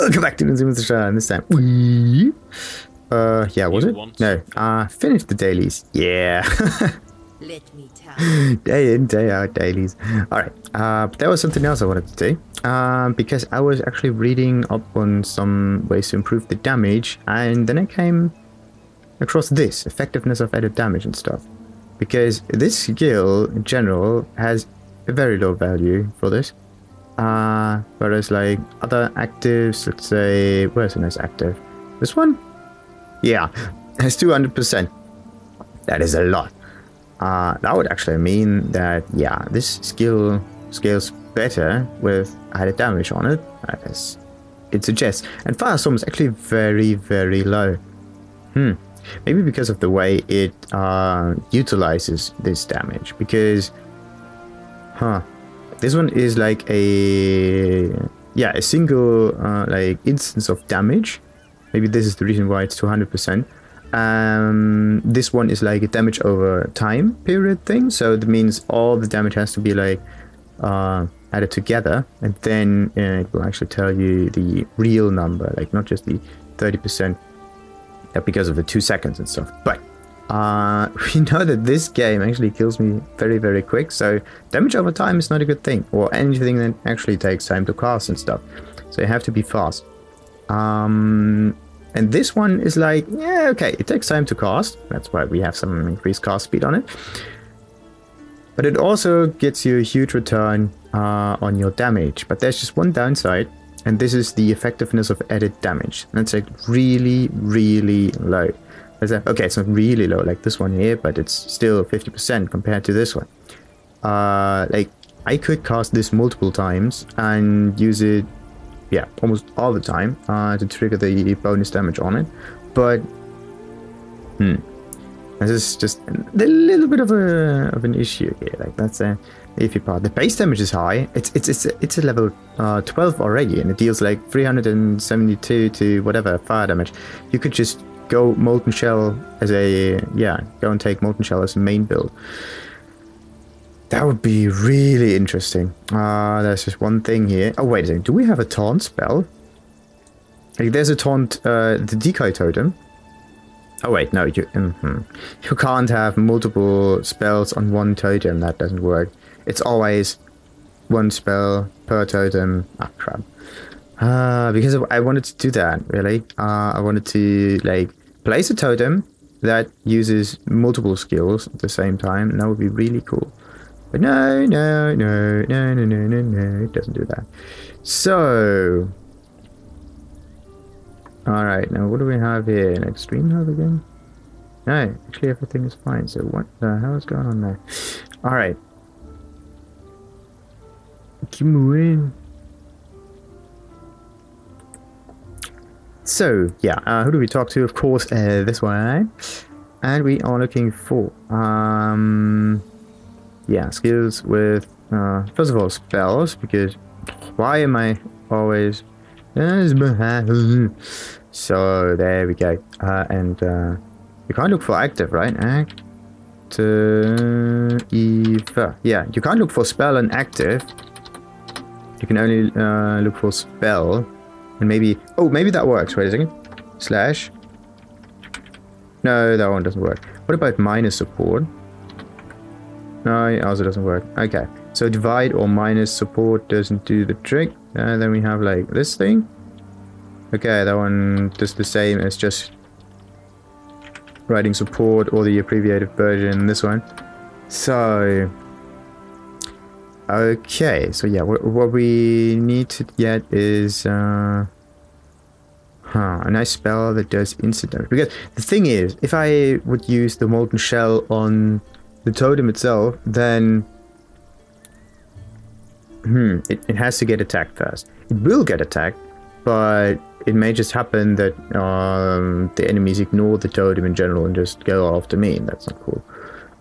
Welcome back to the Zoom Show. This time, yeah, was it? No, finish the dailies. Yeah. Let me tell. Day in, day out dailies. Alright, but there was something else I wanted to do. Because I was actually reading up on some ways to improve the damage, and then I came across this, effectiveness of added damage and stuff. Because this skill, in general, has a very low value for this. Whereas like other actives, let's say, where's the next active? This one? Yeah, has 200%. That is a lot. That would actually mean that, yeah, this skill scales better with added damage on it, as it suggests. And Firestorm is actually very, very low. Maybe because of the way it utilizes this damage. Because, this one is like a single like instance of damage. Maybe this is the reason why it's 200%. This one is like a damage over time period thing, so that means all the damage has to be like added together, and then it will actually tell you the real number, like not just the 30% because of the 2 seconds and stuff. But we know that this game actually kills me very, very quick, so damage over time is not a good thing, or anything that actually takes time to cast and stuff, so you have to be fast. And this one is like, yeah, okay, it takes time to cast. That's why we have some increased cast speed on it. But it also gets you a huge return on your damage. But there's just one downside, and this is the effectiveness of added damage. That's like really, really low. Okay, it's not really low like this one here, but it's still 50% compared to this one. Like, I could cast this multiple times and use it, yeah, almost all the time to trigger the bonus damage on it, but this is just a little bit of an issue here. Like, that's a iffy part. The base damage is high. It's a level 12 already, and it deals like 372 to whatever fire damage. You could just go Molten Shell as a go and take Molten Shell as a main build. That would be really interesting. There's just one thing here. Oh, wait a second. Do we have a taunt spell? Like, there's a taunt, the decoy totem. Oh, wait, no. You can't have multiple spells on one totem. That doesn't work. It's always one spell per totem. Ah, crap. Because I wanted to do that, really. I wanted to, like, place a totem that uses multiple skills at the same time. And that would be really cool. But no, it doesn't do that. So, alright, now what do we have here? An extreme health again? No, actually everything is fine, so what the hell is going on there? Alright. Keep moving. So, yeah, who do we talk to? Of course, this one. And we are looking for, yeah, skills with, first of all, spells, because why am I always... So, there we go. And you can't look for active, right? Active... Yeah, you can't look for spell and active. You can only look for spell. And maybe... Oh, maybe that works. Wait a second. Slash. No, that one doesn't work. What about minus support? No, it also doesn't work. Okay, so divide or minus support doesn't do the trick. And then we have like this thing. Okay, that one does the same as just writing support or the abbreviated version. This one. So, okay, so yeah, what we need to get is a nice spell that does instant damage. Because the thing is, if I would use the Molten Shell on the totem itself, then it has to get attacked first. It will get attacked, but it may just happen that the enemies ignore the totem in general and just go after me, and that's not cool.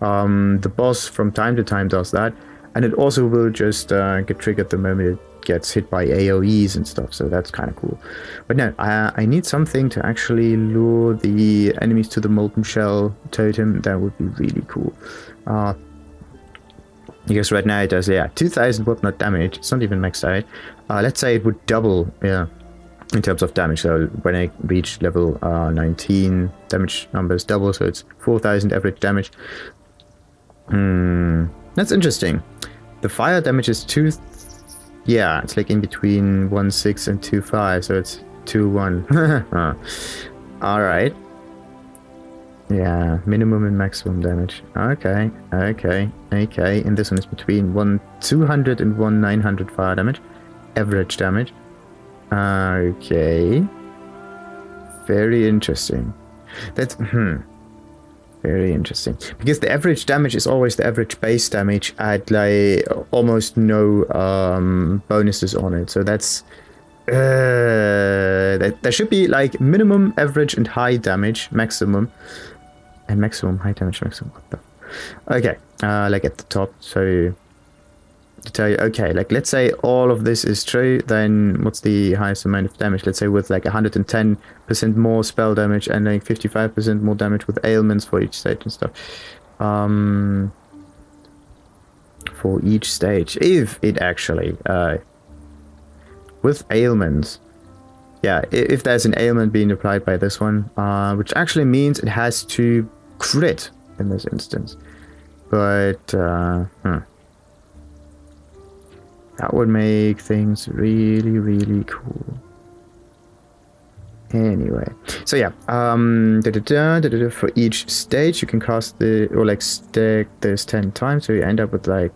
The boss from time to time does that, and it also will just get triggered the moment it gets hit by AoEs and stuff, so that's kind of cool. But no, I need something to actually lure the enemies to the Molten Shell totem. That would be really cool. Because right now it does, 2000 whatnot damage. It's not even maxed out. Let's say it would double, in terms of damage. So when I reach level 19, damage numbers double, so it's 4,000 average damage. That's interesting. The fire damage is 2... Yeah, it's like in between 1.6 and 2.5, so it's 2.1. Alright. Yeah, minimum and maximum damage. Okay, okay, okay. And this one is between 1.200 and 1.900 fire damage. Average damage. Okay. Very interesting. That's... Very interesting. Because the average damage is always the average base damage at like almost no bonuses on it. So that's... there should be like minimum, average, and high damage, maximum. And maximum, high damage, maximum. What the... Okay, like at the top. So to tell you, okay, like let's say all of this is true, then what's the highest amount of damage? Let's say with like 110% more spell damage and like 55% more damage with ailments for each stage and stuff. For each stage, if it actually with ailments, yeah, if there's an ailment being applied by this one, which actually means it has to crit in this instance, but that would make things really, really cool. Anyway, so yeah, for each stage you can cast the, or like stack this 10 times, so you end up with like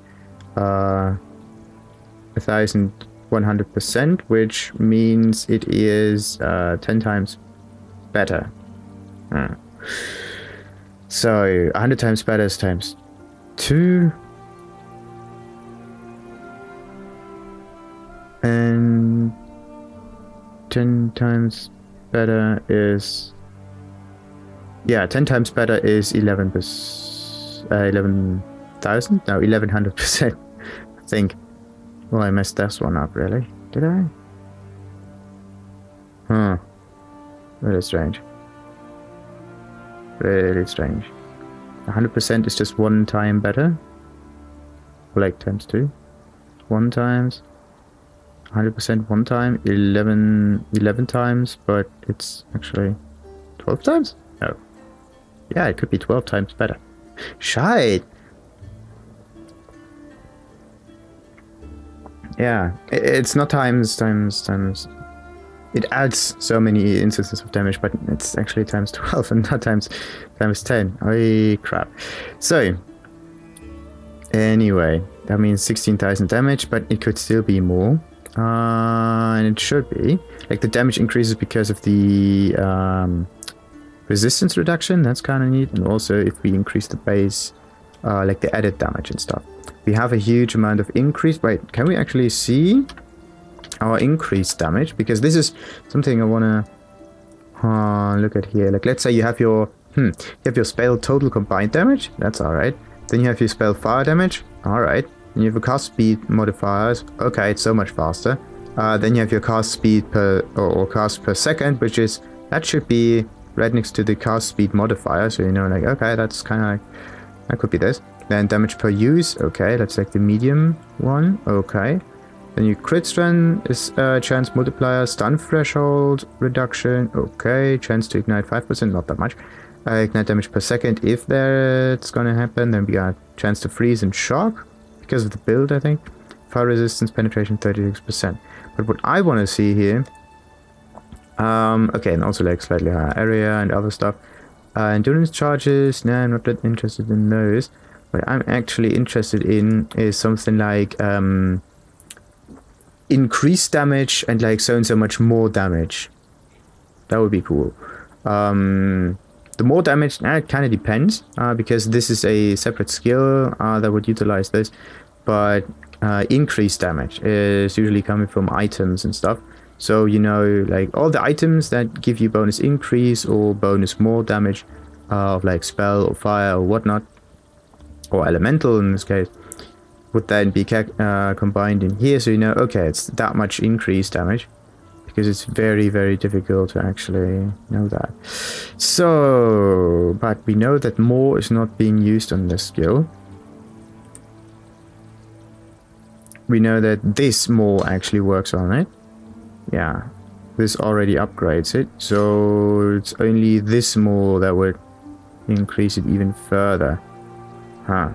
1100%, which means it is 10 times better. So 100 times better is times 2. And 10 times better is... Yeah, 10 times better is 11,000? No, 1100%. I think. Well, I messed this one up, really. Did I? Huh. Really strange. Really strange. 100% is just 1 time better. Or like times 2. 1 times. 100% 1 time, 11 times, but it's actually 12 times? No. Yeah, it could be 12 times better. Shite! Yeah, it's not times. It adds so many instances of damage, but it's actually times 12 and not times 10. Oh, crap. So, anyway, that means 16,000 damage, but it could still be more. And it should be. Like, the damage increases because of the resistance reduction. That's kind of neat. And also, if we increase the base, like the added damage and stuff. We have a huge amount of increase. Wait, can we actually see our increased damage? Because this is something I want to look at here. Like, let's say you have your spell total combined damage. That's alright. Then you have your spell fire damage. Alright. And you have a cast speed modifiers. Okay, it's so much faster. Then you have your cast speed per or cast per second, which is, that should be right next to the cast speed modifier. So you know, like, okay, that's kind of like, that could be this. Then damage per use. Okay, that's like the medium one. Okay. Then your crit strength is chance multiplier, stun threshold reduction. Okay, chance to ignite 5%, not that much. Ignite damage per second if that's gonna happen. Then we got chance to freeze and shock. Because of the build, I think. Fire resistance, penetration 36%. But what I want to see here... okay, and also like slightly higher area and other stuff. Endurance charges, nah, I'm not that interested in those. What I'm actually interested in is something like increased damage and like so and so much more damage. That would be cool. The more damage, it kind of depends, because this is a separate skill that would utilize this, but increased damage is usually coming from items and stuff. So, you know, like all the items that give you bonus increase or bonus more damage of like spell or fire or whatnot, or elemental in this case, would then be combined in here. So you know, okay, it's that much increased damage. Because it's very, very difficult to actually know that. So, but we know that more is not being used on this skill. We know that this more actually works on it. Yeah. this already upgrades it, so it's only this more that would increase it even further. Huh.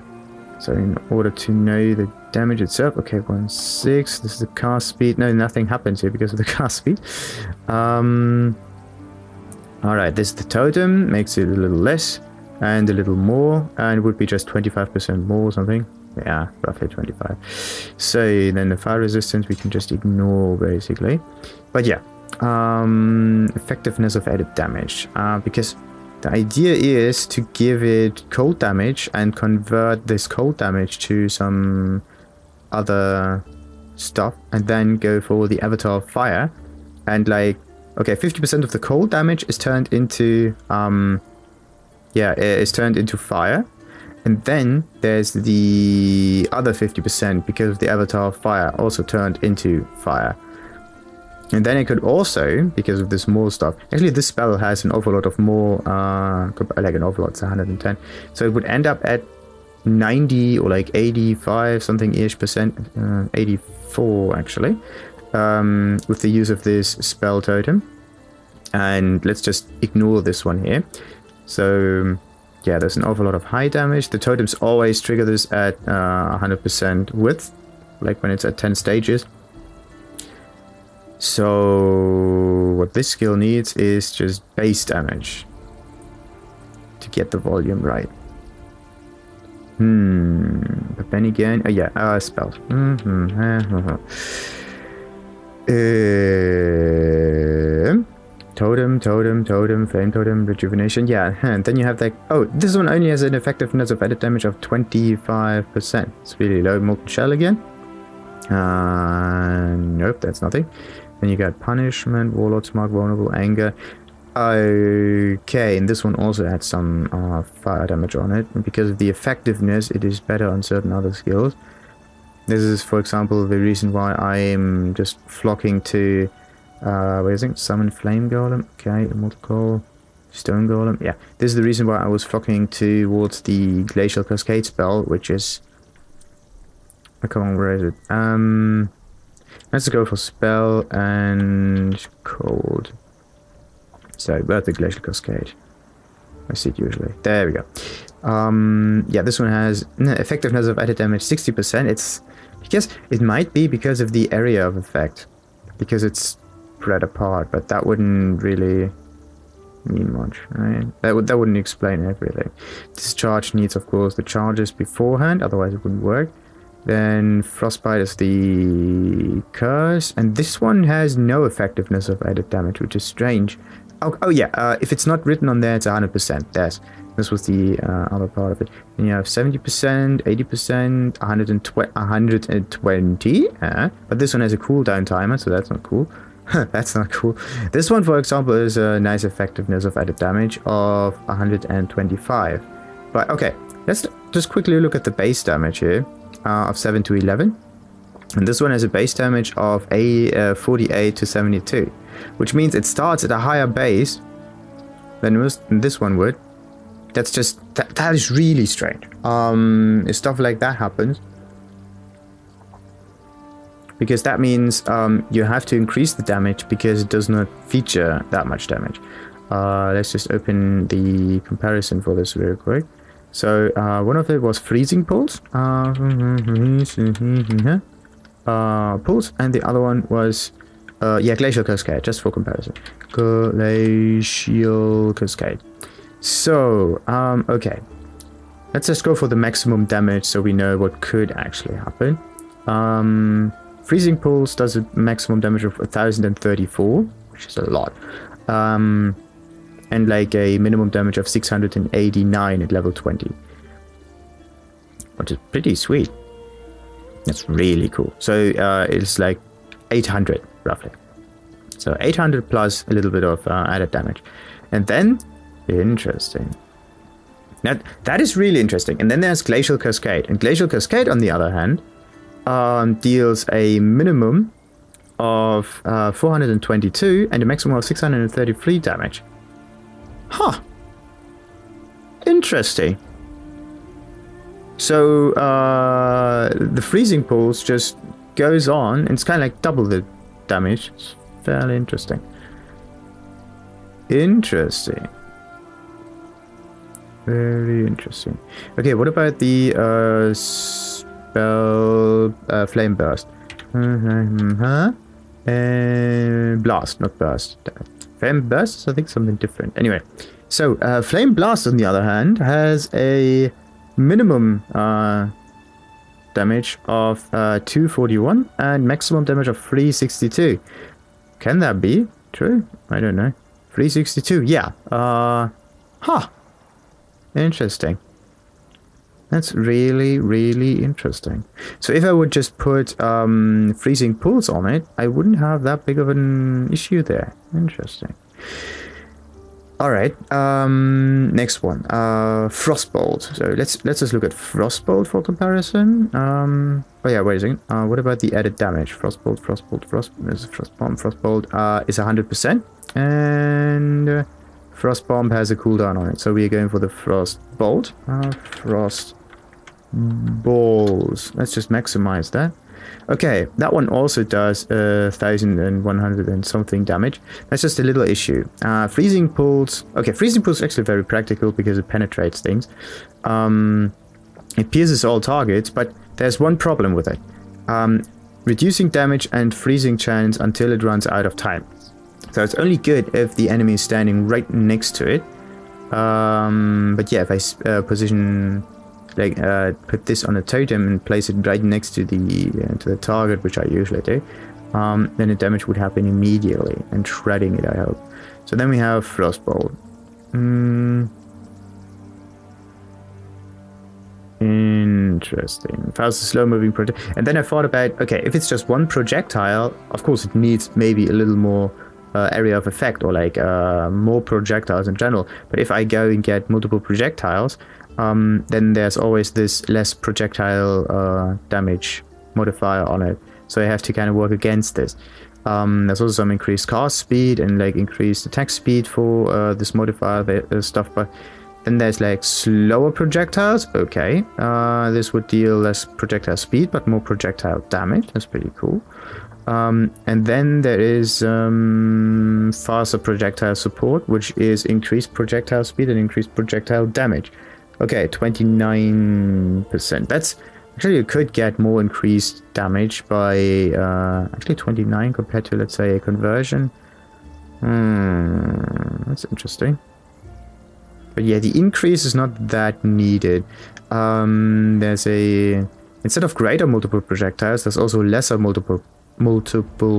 So in order to know the damage itself, okay, 1.6, this is the cast speed. No, nothing happens here because of the cast speed. Alright, this is the totem, makes it a little less and a little more, and it would be just 25% more or something. Yeah, roughly 25. So then the fire resistance we can just ignore basically. But yeah, effectiveness of added damage, because the idea is to give it cold damage and convert this cold damage to some other stuff, and then go for the avatar of fire. And like, okay, 50% of the cold damage is turned into is turned into fire. And then there's the other 50% because of the avatar of fire also turned into fire. And then it could also, because of this more stuff, actually this spell has an awful lot of more, like an awful lot, it's 110. So it would end up at 90 or like 85 something ish percent, 84 actually, with the use of this spell totem. And let's just ignore this one here. So yeah, there's an awful lot of high damage. The totems always trigger this at 100% width, like when it's at 10 stages. So what this skill needs is just base damage to get the volume right. But then again, spells. Totem, flame totem, rejuvenation. Yeah, and then you have like, oh, this one only has an effectiveness of added damage of 25%. It's really low. Molten shell again. Nope, that's nothing. Then you got punishment, warlord's mark, vulnerable, anger. Okay, and this one also had some fire damage on it. And because of the effectiveness, it is better on certain other skills. This is, for example, the reason why I am just flocking to what is it? Summon Flame Golem. Okay, Immortal Call. Stone Golem. Yeah, this is the reason why I was flocking towards the Glacial Cascade spell, which is... Oh, come on, where is it? Let's go for spell and cold. So, where's the Glacial Cascade? I see it usually. There we go. Yeah, this one has effectiveness of added damage 60%. It's because it might be because of the area of effect, because it's spread apart, but that wouldn't really mean much, right? That wouldn't explain everything. Discharge needs, of course, the charges beforehand, otherwise it wouldn't work. Then Frostbite is the curse, and this one has no effectiveness of added damage, which is strange. Oh yeah, if it's not written on there, it's 100%. This was the other part of it. And you have 70%, 80%, 120, but this one has a cooldown timer, so that's not cool. That's not cool. This one, for example, is a nice effectiveness of added damage of 125. But okay, let's just quickly look at the base damage here. Of 7 to 11, and this one has a base damage of 48 to 72, which means it starts at a higher base than this one would. That's just that is really strange. If stuff like that happens, because that means you have to increase the damage because it does not feature that much damage. Let's just open the comparison for this real quick. So one of it was freezing pulse, pulse, and the other one was glacial cascade, just for comparison. Glacial cascade. So okay, let's just go for the maximum damage so we know what could actually happen. Freezing pulse does a maximum damage of 1034, which is a lot. And like a minimum damage of 689 at level 20. Which is pretty sweet. That's really cool. So it's like 800 roughly. So 800 plus a little bit of added damage. And then, interesting. Now that is really interesting. And then there's Glacial Cascade. And Glacial Cascade, on the other hand, deals a minimum of 422 and a maximum of 633 damage. Huh. Interesting. So the freezing pulse just goes on, and it's kind of like double the damage. It's fairly interesting. Interesting. Very interesting. Okay, what about the spell flame burst? Blast, not burst. Flame burst is, I think, something different. Anyway, so flame blast, on the other hand, has a minimum damage of 241 and maximum damage of 362. Can that be true? I don't know. 362, yeah. Huh. Interesting. That's really, really interesting. So if I would just put freezing pulse on it, I wouldn't have that big of an issue there. Interesting. Alright, next one. Frostbolt. So let's just look at Frostbolt for comparison. Oh yeah, wait a second. What about the added damage? Frostbolt is 100%. And Frost Bomb has a cooldown on it, so we are going for the Frost Bolt. Frost Balls. Let's just maximize that. Okay, that one also does 1,100 and something damage. That's just a little issue. Freezing Pulse. Okay, Freezing Pulse is actually very practical because it penetrates things. It pierces all targets, but there's one problem with it. Reducing damage and freezing chance until it runs out of time. So it's only good if the enemy is standing right next to it. But yeah, if I position, like, put this on a totem and place it right next to the target, which I usually do, then the damage would happen immediately and shredding it, I hope. So then we have Frostbolt. Interesting. Fast, slow-moving project. And then I thought about, okay, if it's just one projectile, of course it needs maybe a little more area of effect, or like more projectiles in general. But if I go and get multiple projectiles, then there's always this less projectile damage modifier on it. So I have to kind of work against this. There's also some increased cast speed and like increased attack speed for this modifier stuff. But then there's like slower projectiles. Okay, this would deal less projectile speed but more projectile damage. That's pretty cool. And then there is faster projectile support, which is increased projectile speed and increased projectile damage. Okay, 29%. That's actually, you could get more increased damage by actually 29 compared to, let's say, a conversion. That's interesting. But yeah, the increase is not that needed. There's a, instead of greater multiple projectiles, there's also lesser multiple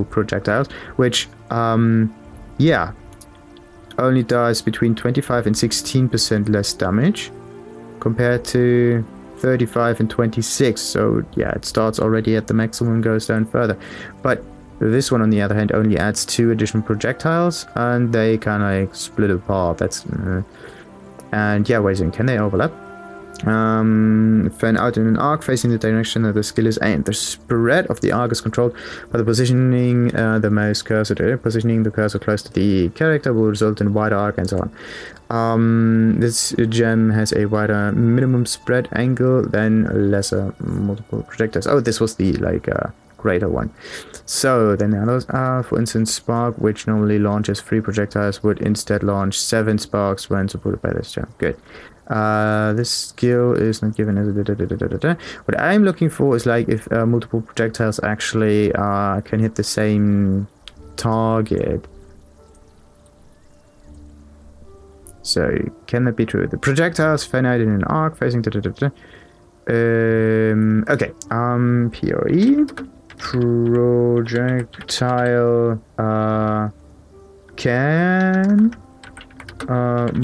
projectiles, which yeah, only does between 25 and 16% less damage compared to 35 and 26. So yeah, it starts already at the maximum and goes down further. But this one, on the other hand, only adds 2 additional projectiles, and they kind of like split apart. That's and yeah, wait a second, can they overlap? Fan out in an arc facing the direction that the skill is aimed. The spread of the arc is controlled by the positioning the mouse cursor to it. Positioning the cursor close to the character will result in wider arc and so on. This gem has a wider minimum spread angle than lesser multiple projectiles. Oh, this was the like greater one. So then the others are, for instance, Spark, which normally launches 3 projectiles, would instead launch 7 sparks when supported by this gem. Good. This skill is not given as a What I'm looking for is like if multiple projectiles actually can hit the same target. So can that be true? The projectiles fan out in an arc facing okay. POE projectile can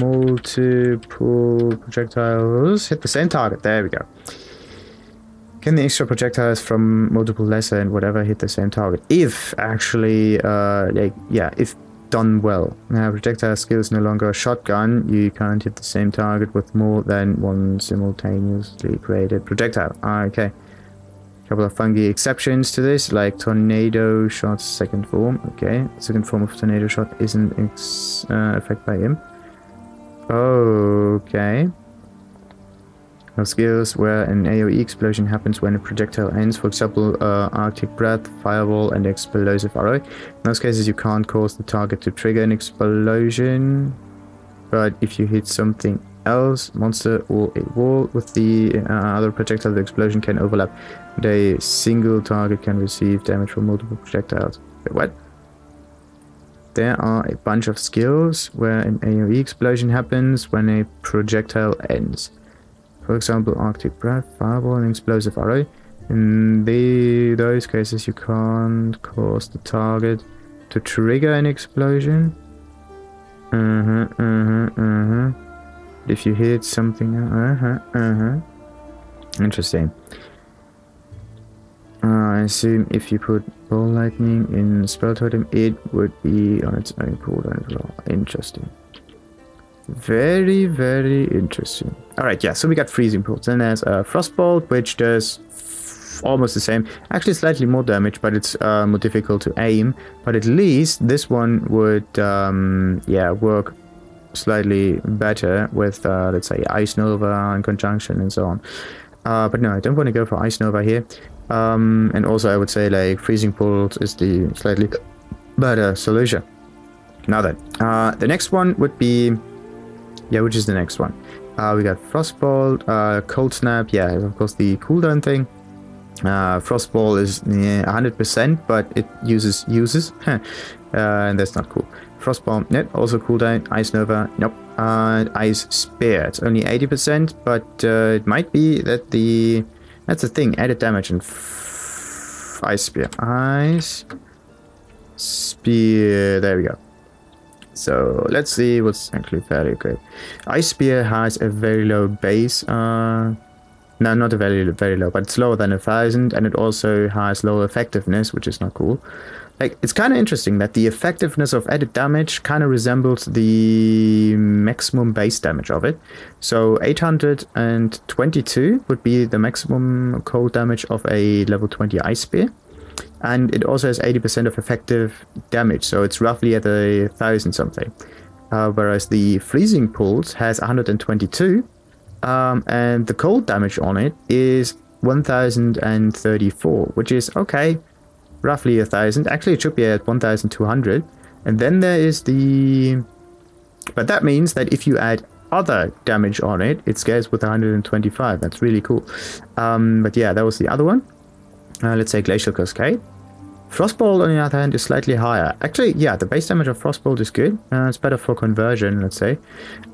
multiple projectiles hit the same target. There we go. Can the extra projectiles from multiple lesser and whatever hit the same target? If actually, like, yeah, if done well. Now, projectile skill is no longer a shotgun. You can't hit the same target with more than one simultaneously created projectile. Okay. A couple of funky exceptions to this, like tornado shot's second form. Okay, second form of tornado shot isn't affected by him. Okay. No skills where an AoE explosion happens when a projectile ends. For example, Arctic Breath, Fireball, and Explosive Arrow. In those cases, you can't cause the target to trigger an explosion. But if you hit something else, monster or a wall with the other projectile, the explosion can overlap. And a single target can receive damage from multiple projectiles. Wait, what? There are a bunch of skills where an AoE explosion happens when a projectile ends. For example, Arctic Breath, Fireball, and Explosive Arrow. In those cases, you can't cause the target to trigger an explosion. If you hit something, Interesting. I assume if you put Ball Lightning in Spell Totem, it would be on its own cooldown as well. Interesting. Very, very interesting. Alright, yeah, so we got Freezing Pulse. Then there's Frostbolt, which does almost the same. Actually slightly more damage, but it's more difficult to aim. But at least this one would, yeah, work slightly better with, let's say, Ice Nova in conjunction and so on. But no, I don't want to go for Ice Nova here. And also I would say like Freezing Pulse is the slightly better solution. Now then, the next one would be, yeah, which is the next one? We got Frostbolt, Cold Snap, yeah, of course the cooldown thing. Frostball is 100%, but it uses, and that's not cool. Frostbomb, net, also cooldown. Ice Nova, nope. Ice Spear, it's only 80%, but it might be that that's the thing, added damage and Ice Spear. Ice Spear, there we go. So let's see what's actually fairly good. Ice Spear has a very low base, no, not a very low, but it's lower than 1000, and it also has low effectiveness, which is not cool. Like, it's kind of interesting that the effectiveness of added damage kind of resembles the maximum base damage of it. So 822 would be the maximum cold damage of a level 20 Ice Spear. And it also has 80% of effective damage, so it's roughly at 1000 something. Whereas the Freezing Pulse has 122, and the cold damage on it is 1034, which is okay. Roughly 1000. Actually, it should be at 1200. And then there is the... But that means that if you add other damage on it, it scales with 125. That's really cool. But yeah, that was the other one. Let's say Glacial Cascade. Frostbolt, on the other hand, is slightly higher. Actually, yeah, the base damage of Frostbolt is good. It's better for conversion, let's say.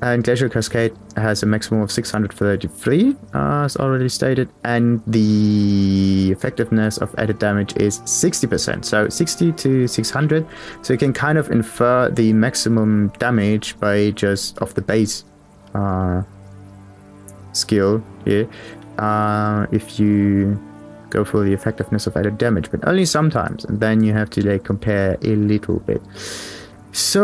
And Glacial Cascade has a maximum of 633, as already stated. And the effectiveness of added damage is 60%. So 60 to 600. So you can kind of infer the maximum damage by just of the base skill here. If you go for the effectiveness of added damage, but only sometimes, and then you have to like compare a little bit. So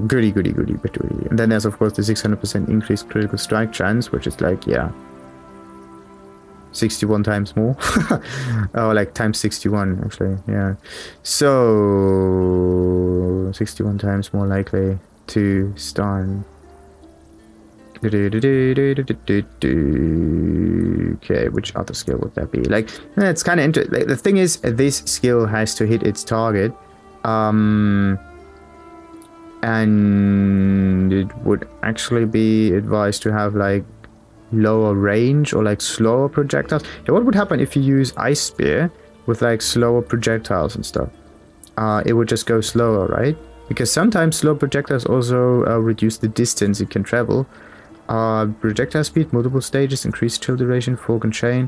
goody. And then there's of course the 600% increased critical strike chance, which is like, yeah, 61 times more. Oh, like times 61 actually, yeah. So 61 times more likely to stun. Okay, which other skill would that be? Like, it's kind of interesting. Like, the thing is, this skill has to hit its target, and it would actually be advised to have like lower range or like slower projectiles. Yeah, what would happen if you use Ice Spear with like slower projectiles and stuff? It would just go slower, right? Because sometimes slow projectiles also reduce the distance it can travel. Projectile speed, multiple stages, increased chill duration, fork and chain.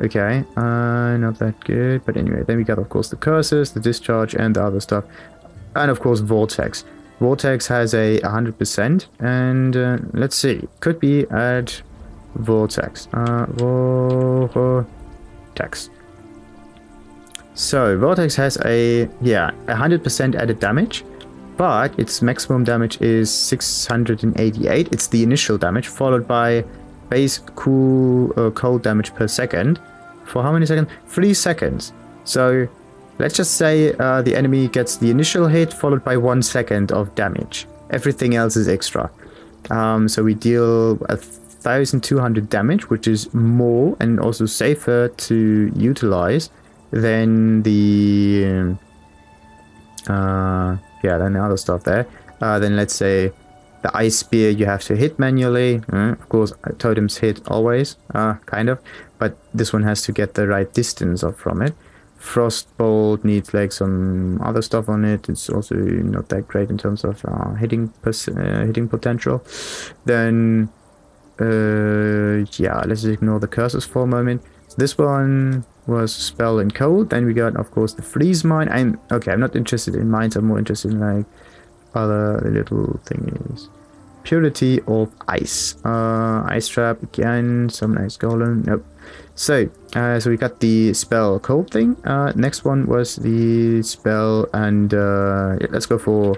Okay, not that good. But anyway, then we got of course the curses, the discharge, and the other stuff. And of course Vortex. Vortex has a 100%, and let's see, could be at Vortex. Vortex. So Vortex has a 100% added damage. But its maximum damage is 688. It's the initial damage, followed by base cold damage per second. For how many seconds? 3 seconds. So let's just say the enemy gets the initial hit, followed by 1 second of damage. Everything else is extra. So we deal 1,200 damage, which is more and also safer to utilize than the than the other stuff there. Then let's say the ice spear you have to hit manually. Of course, totems hit always, kind of, but this one has to get the right distance up from it. Frostbolt needs like some other stuff on it. It's also not that great in terms of hitting potential. Then let's ignore the curses for a moment. So this one was spell and cold. Then we got, of course, the freeze mine. I'm not interested in mines. I'm more interested in like other little thingies. Purity of ice. Ice trap again. Some nice golem. Nope. So we got the spell cold thing. Next one was the spell and let's go for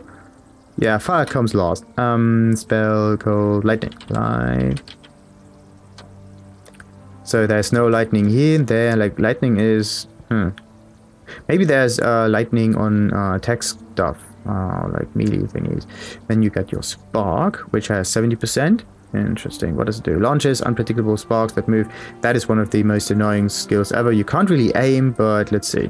fire comes last. Spell cold lightning. Light. So there's no lightning here and there. Like lightning is maybe there's lightning on tech stuff, like melee thingies. Then you got your spark, which has 70%. Interesting. What does it do? Launches unpredictable sparks that move. That is one of the most annoying skills ever. You can't really aim, but let's see.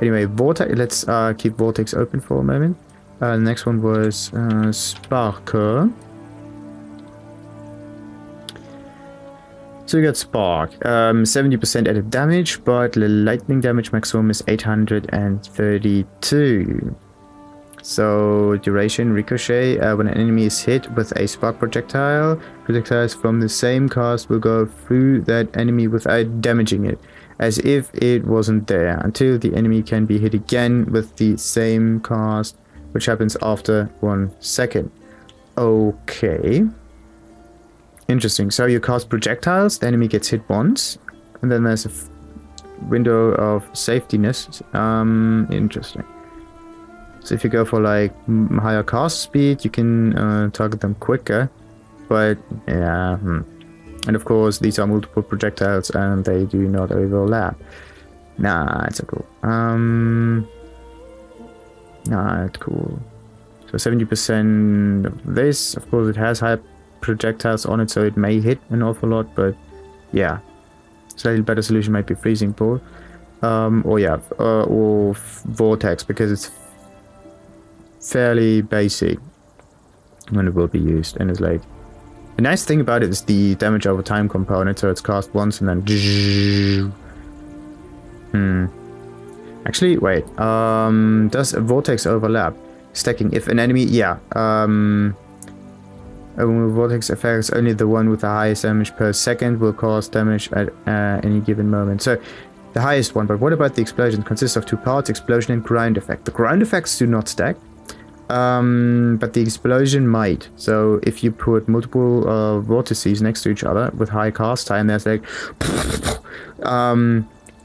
Anyway, vortex. Let's keep vortex open for a moment. The next one was sparker. So we got spark. 70% added damage, but the lightning damage maximum is 832. So duration ricochet, when an enemy is hit with a spark projectile, projectiles from the same cast will go through that enemy without damaging it, as if it wasn't there, until the enemy can be hit again with the same cast, which happens after 1 second. Okay. Interesting. So you cast projectiles, the enemy gets hit once, and then there's a window of safetyness. Interesting. So if you go for like higher cast speed, you can target them quicker. But yeah, and of course these are multiple projectiles and they do not overlap. Nah, it's so cool. Nah, it's cool. So 70% of this, of course, it has high projectiles on it, so it may hit an awful lot. But yeah, slightly better solution might be freezing ball, or vortex, because it's fairly basic when it will be used, and it's like the nice thing about it is the damage over time component, so it's cast once and then actually wait, does a vortex overlap stacking if an enemy vortex affects only the one with the highest damage per second will cause damage at any given moment. So the highest one, but what about the explosion? It consists of 2 parts, explosion and ground effect. The ground effects do not stack. But the explosion might. So if you put multiple vortices next to each other with high cast time, there's like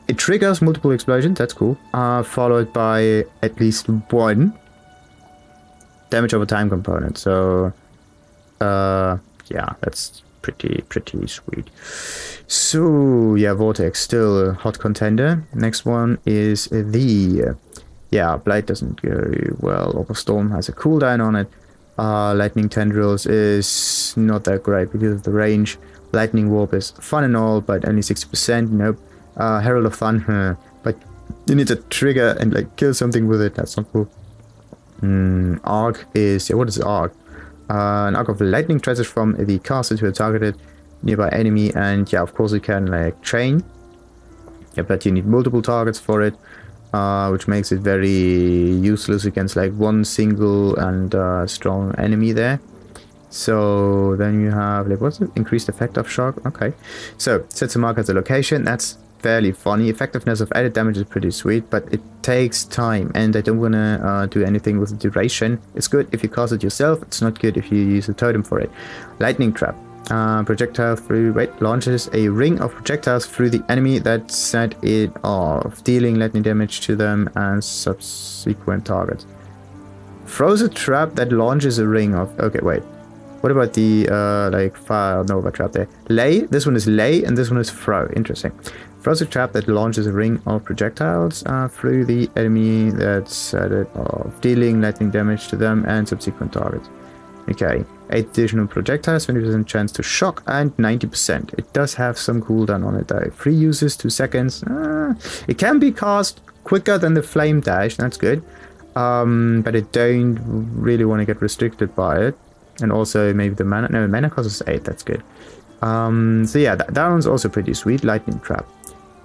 it triggers multiple explosions. That's cool. Followed by at least 1 damage over time component. So that's pretty sweet. So yeah, vortex still a hot contender. Next one is the Blight doesn't go well. Overstorm has a cooldown on it. Lightning Tendrils is not that great because of the range. Lightning Warp is fun and all, but only 60%. Nope. Herald of Thunder, but you need to trigger and like kill something with it. That's not cool. Arc is what is Arc? An arc of lightning travels from the caster to a targeted nearby enemy, and of course you can like chain. But you need multiple targets for it. Which makes it very useless against like one single and strong enemy there. So then you have like, what's it? Increased effect of shock. Okay, so sets a mark as a location. That's fairly funny. Effectiveness of added damage is pretty sweet, but it takes time, and I don't want to do anything with the duration. It's good if you cast it yourself. It's not good if you use a totem for it. Lightning trap. Projectile launches a ring of projectiles through the enemy that set it off, dealing lightning damage to them and subsequent targets. Throws a trap that launches a ring of... Okay, wait. What about the fire nova trap there? Lay. This one is lay and this one is throw. Interesting. Throws a trap that launches a ring of projectiles through the enemy that set it off, dealing lightning damage to them and subsequent targets. Okay, 8 additional projectiles, 20% chance to shock, and 90%. It does have some cooldown on it though. 3 uses, 2 seconds. It can be cast quicker than the flame dash, that's good. But I don't really want to get restricted by it. And also maybe the mana, no, mana cost is 8, that's good. So yeah, that one's also pretty sweet, lightning trap.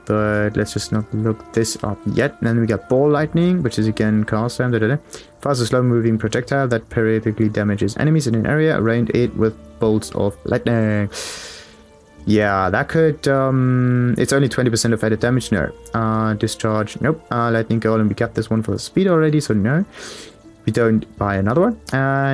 But let's just not look this up yet. And then we got ball lightning, which is again cast time. Fast or slow moving projectile that periodically damages enemies in an area around it with bolts of lightning. Yeah, that could, it's only 20% of added damage, no. Discharge, nope. Lightning golem, we got this one for the speed already, so no. We don't buy another one.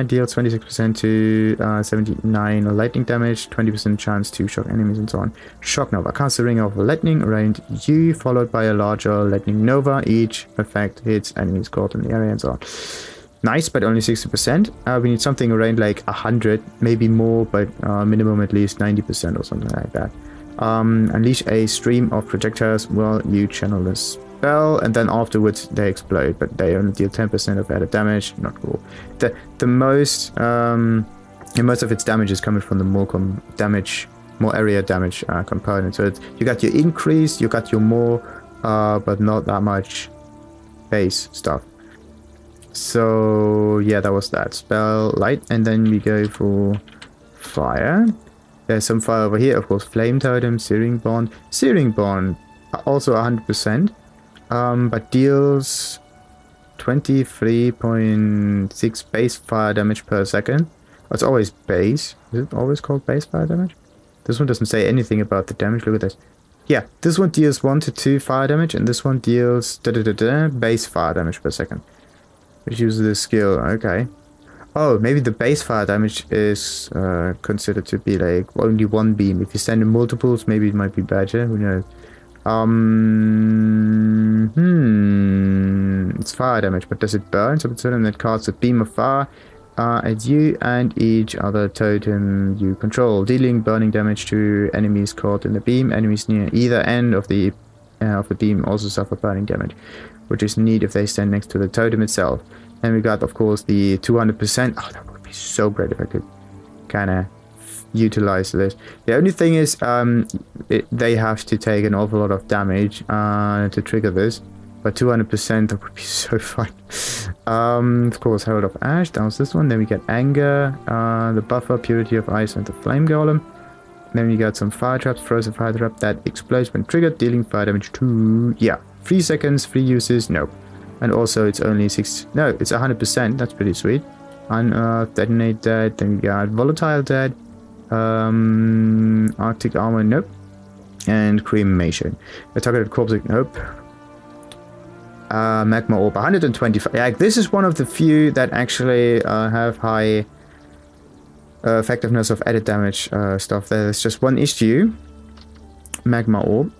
Deals 26% to 79 lightning damage, 20% chance to shock enemies and so on. Shock Nova. Cast a ring of lightning around you, followed by a larger lightning nova. Each effect hits enemies caught in the area and so on. Nice, but only 60%. We need something around like 100, maybe more, but minimum at least 90% or something like that. Unleash a stream of projectiles while you channel this spell, and then afterwards they explode, but they only deal 10% of added damage. Not cool. The most of its damage is coming from the more area damage component. So you got your increase, you got your more, but not that much base stuff. So yeah, that was that spell light, and then we go for fire. There's some fire over here, of course. Flame totem, searing bond, also 100%, but deals 23.6 base fire damage per second. Oh, it's always base. Is it always called base fire damage? This one doesn't say anything about the damage. Look at this. Yeah, this one deals 1 to 2 fire damage, and this one deals base fire damage per second. Which uses the skill, okay. Oh, maybe the base fire damage is considered to be like only 1 beam. If you send in multiples, maybe it might be better, who knows. It's fire damage, but does it burn? So it's that casts a beam of fire at you and each other totem you control, dealing burning damage to enemies caught in the beam. Enemies near either end of the beam also suffer burning damage, which is neat if they stand next to the totem itself. And we got, of course, the 200%. Oh, that would be so great if I could kind of utilize this. The only thing is, they have to take an awful lot of damage to trigger this. But 200%, that would be so fun. Of course, Herald of Ash, that was this one. Then we get Anger, the Buffer, Purity of Ice, and the Flame Golem. Then we got some Fire Traps, Frozen Fire Trap that explodes when triggered, dealing fire damage to... Yeah, 3 seconds, 3 uses, no. And also it's only 6... No, it's 100%, that's pretty sweet. Unearth, Detonate Dead, then we got Volatile Dead. Arctic Armor, nope. And Cremation. A targeted corpse, nope. Magma Orb, 125. Yeah, this is one of the few that actually have high effectiveness of added damage stuff. There's just one issue. Magma Orb.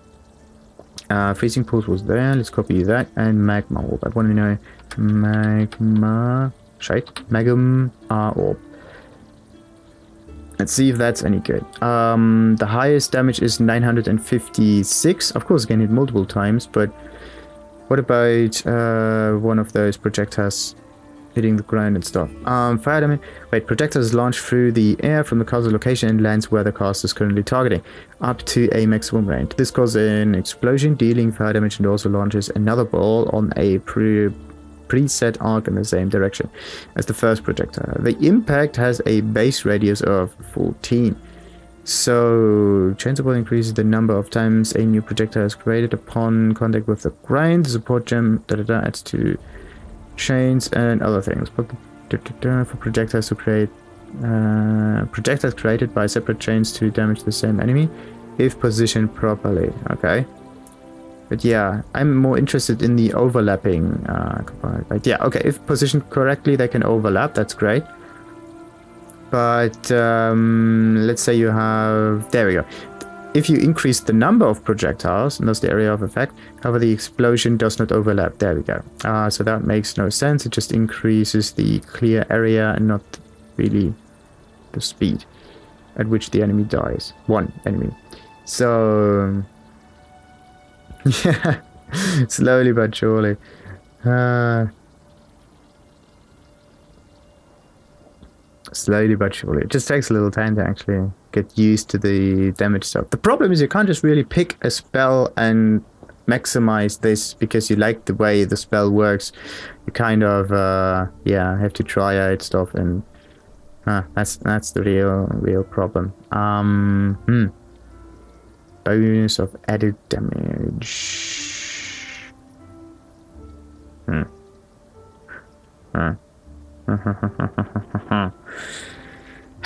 Freezing Pulse was there. Let's copy that. And Magma Orb. I want to know Magma Orb. Let's see if that's any good. The highest damage is 956. Of course, again, hit multiple times, but what about one of those projectiles hitting the ground and stuff? Fire damage. Wait, projectiles launch through the air from the castle location and lands where the cast is currently targeting, up to a maximum range. This causes an explosion, dealing fire damage, and also launches another ball on a preset arc in the same direction as the first projectile. The impact has a base radius of 14. So, chanceable increases the number of times a new projectile is created upon contact with the ground. The support gem adds to chains and other things. But for projectiles to create projectiles created by separate chains to damage the same enemy if positioned properly. Okay. But yeah, I'm more interested in the overlapping component. But yeah, okay, if positioned correctly, they can overlap. That's great. But let's say you have... There we go. If you increase the number of projectiles, and that's the area of effect, however, the explosion does not overlap. There we go. So that makes no sense. It just increases the clear area and not really the speed at which the enemy dies. One enemy. So... yeah, slowly but surely. Slowly but surely. It just takes a little time to actually get used to the damage stuff. The problem is you can't just really pick a spell and maximize this because you like the way the spell works. You kind of, yeah, have to try out stuff, and that's the real problem. Bonus of added damage.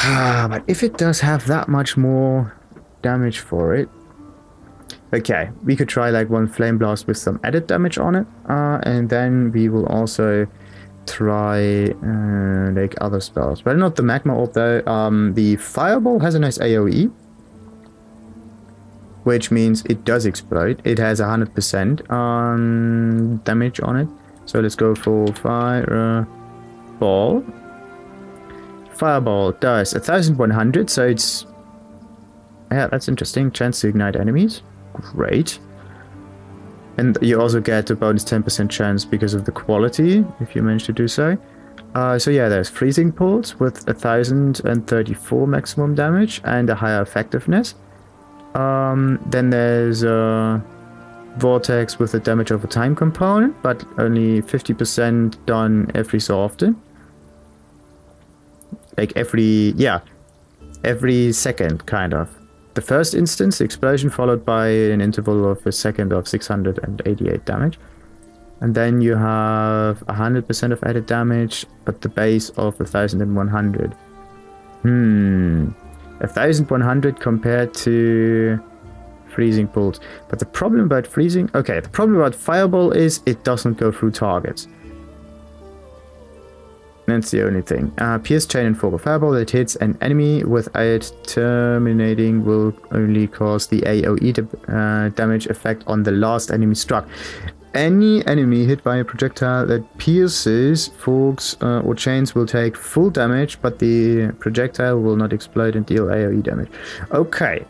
But if it does have that much more damage for it, okay, we could try like one flame blast with some added damage on it, and then we will also try like other spells, but not the magma orb though. The fireball has a nice AoE, which means it does explode. It has 100% damage on it. So let's go for fireball. Fireball does 1100, so it's, yeah, that's interesting. Chance to ignite enemies, great. And you also get a bonus 10% chance because of the quality, if you manage to do so. So yeah, there's freezing pulse with 1034 maximum damage and a higher effectiveness. Then there's vortex with a damage over time component, but only 50% done every so often. Like every second, kind of. The first instance, explosion followed by an interval of a second of 688 damage. And then you have 100% of added damage, but the base of 1100. 1100 compared to freezing pulse. But the problem about freezing... Okay, the problem about fireball is it doesn't go through targets. That's the only thing. Pierce, chain, and fog of fireball that hits an enemy without terminating will only cause the AoE damage effect on the last enemy struck. Any enemy hit by a projectile that pierces, fogs, or chains will take full damage, but the projectile will not explode and deal AoE damage. Okay.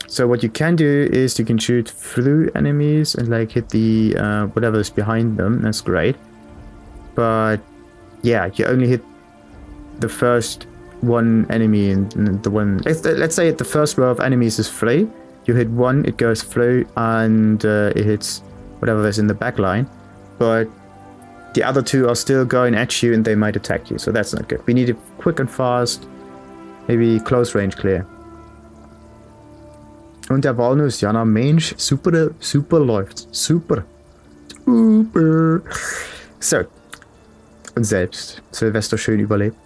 So what you can do is you can shoot through enemies and like hit the whatever is behind them. That's great. But yeah, you only hit the first one enemy, and the one... Let's say the first row of enemies is 3. You hit one, it goes through, and it hits whatever is in the back line. But the other 2 are still going at you, and they might attack you. So that's not good. We need it quick and fast. Maybe close range clear. Und der Walnuss, ja na Mensch, super läuft. Super. So. Und selbst Sylvester schön überlebt.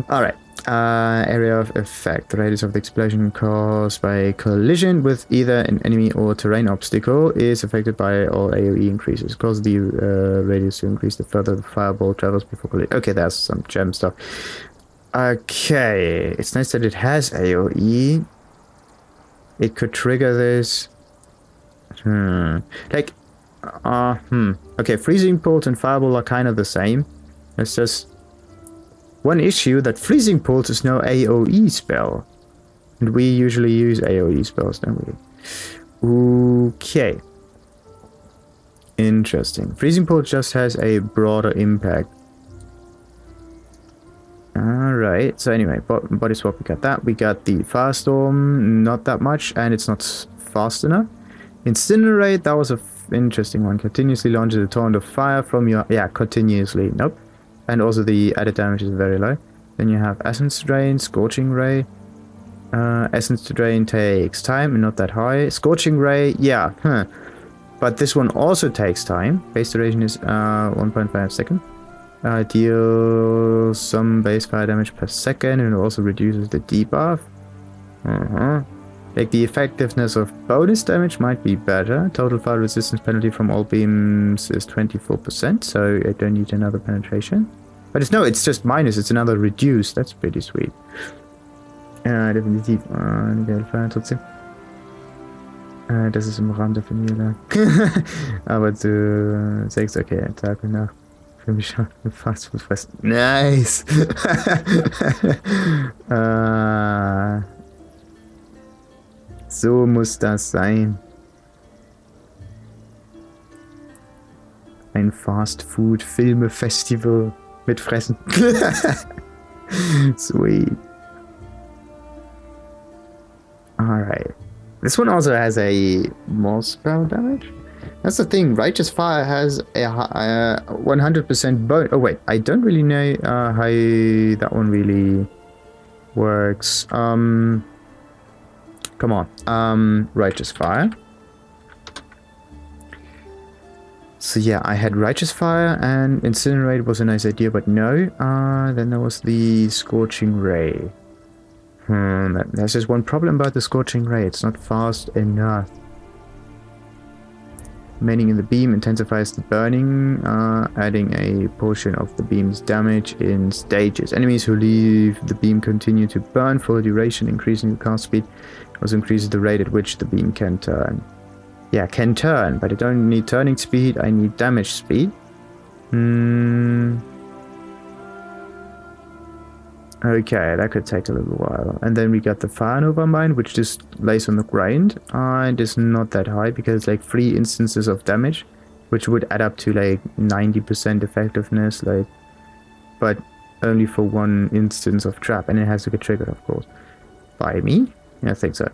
Alright. Area of effect. The radius of the explosion caused by collision with either an enemy or terrain obstacle is affected by all AoE increases. Cause the radius to increase the further the fireball travels before collision. Okay, that's some gem stuff. Okay. It's nice that it has AoE. It could trigger this. Like... Okay, freezing pulse and fireball are kind of the same. It's just one issue that freezing pulse is no AoE spell. And we usually use AoE spells, don't we? Okay. Interesting. Freezing pulse just has a broader impact. Alright, so anyway, body swap, we got that. We got the firestorm, not that much, and it's not fast enough. Incinerate, that was a interesting one. Continuously launches a torrent of fire from your... Yeah, continuously. Nope. And also the added damage is very low. Then you have Essence Drain, Scorching Ray. Essence to Drain takes time and not that high. Scorching Ray, yeah. But this one also takes time. Base duration is 1.5 seconds. Deals some base fire damage per second and also reduces the debuff. Like the effectiveness of bonus damage might be better. Total fire resistance penalty from all beams is 24%, so I don't need another penetration. But it's just minus, it's another reduce. That's pretty sweet. Definitiv. Geil feiern trotzdem. Das ist im Rahmen der Familie. Aber du sagst, okay, Tag und Nacht. Für mich schon fast fressen. Nice! So muss das sein. Ein Fast-Food-Filme-Festival mit Fressen. Sweet. Alright. This one also has a more spell damage. That's the thing. Righteous Fire has a 100% bone. Oh wait, I don't really know how that one really works. Come on. Righteous Fire. So yeah, I had Righteous Fire and Incinerate was a nice idea, but no. Then there was the Scorching Ray. There's just one problem about the Scorching Ray. It's not fast enough. Remaining in the beam intensifies the burning, adding a portion of the beam's damage in stages. Enemies who leave the beam continue to burn for a duration, increasing the cast speed. Also increases the rate at which the beam can turn. Yeah, can turn, but I don't need turning speed, I need damage speed. Okay, that could take a little while. And then we got the Fire Nova Mine, which just lays on the ground. And is not that high, because like 3 instances of damage, which would add up to like 90% effectiveness, like, but only for 1 instance of trap. And it has to get triggered, of course. By me? Ja, I think so.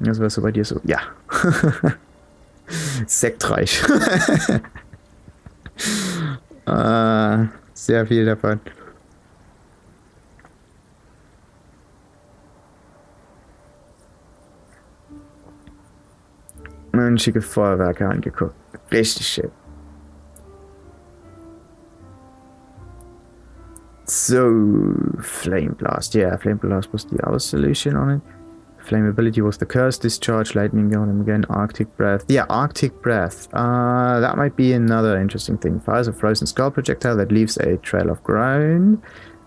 Das war so bei dir so. Ja. Sektreich. Sehr viel davon. Und schicke Feuerwerke angeguckt. Richtig schön. So, Flame Blast. Yeah, Flame Blast was the other solution on it. Flammability was the Curse Discharge, Lightning Gun, and again Arctic Breath. Yeah, Arctic Breath. That might be another interesting thing. Fires a frozen skull projectile that leaves a trail of ground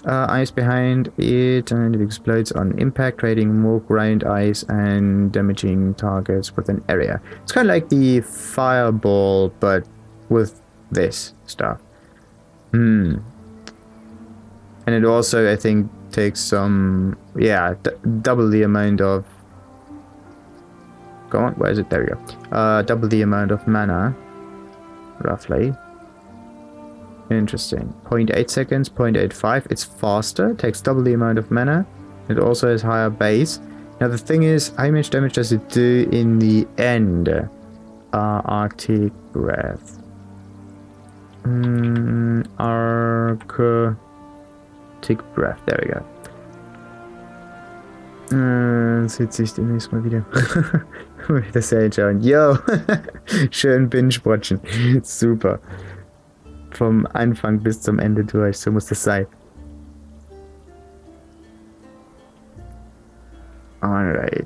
ice behind it, and it explodes on impact, creating more ground ice and damaging targets with an area. It's kind of like the Fireball, but with this stuff. And it also, I think, takes some, yeah, double the amount of, go on, where is it? There we go. Double the amount of mana, roughly. Interesting. 0.8 seconds, 0.85. It's faster, takes double the amount of mana. It also has higher base. Now the thing is, how much damage does it do in the end? Arctic Breath. Arctic Breath, there we go. Sieht sich demnächst mal wieder. Das anschauen. Yo! Schön binge-watchen. Super. Vom Anfang bis zum Ende durch, so muss das sein. Alright.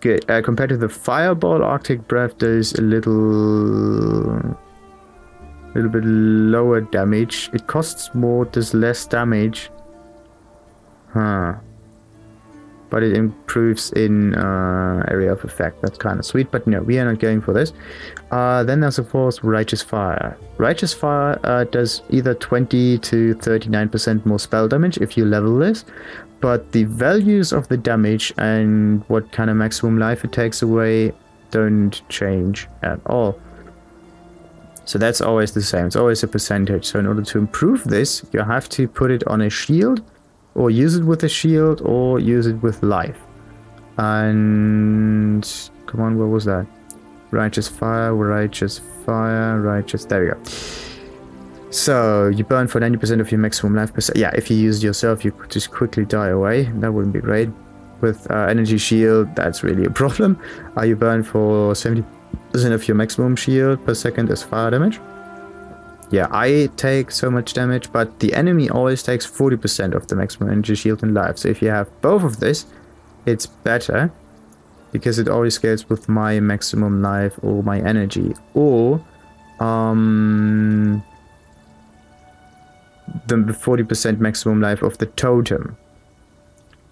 Good. Compared to the Fireball, Arctic Breath does a little bit lower damage. It costs more, does less damage. But it improves in area of effect. That's kind of sweet, but no, we are not going for this. Then there's of course Righteous Fire. Righteous Fire does either 20 to 39% more spell damage if you level this, but the values of the damage and what kind of maximum life it takes away don't change at all. So that's always the same. It's always a percentage. So in order to improve this, you have to put it on a shield, or use it with a shield, or use it with life. And come on, what was that? Righteous Fire, Righteous Fire, Righteous. There we go. So you burn for 90% of your maximum life percent. Yeah, if you use it yourself, you could just quickly die away. That wouldn't be great. With Energy Shield, that's really a problem. You burn for 70% of your maximum shield per second as fire damage. Yeah, I take so much damage, but the enemy always takes 40% of the maximum energy shield and life. So if you have both of this, it's better, because it always scales with my maximum life or my energy, or the 40% maximum life of the totem.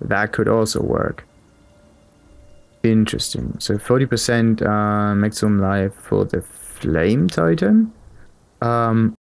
That could also work. Interesting. So 40% maximum life for the flame totem.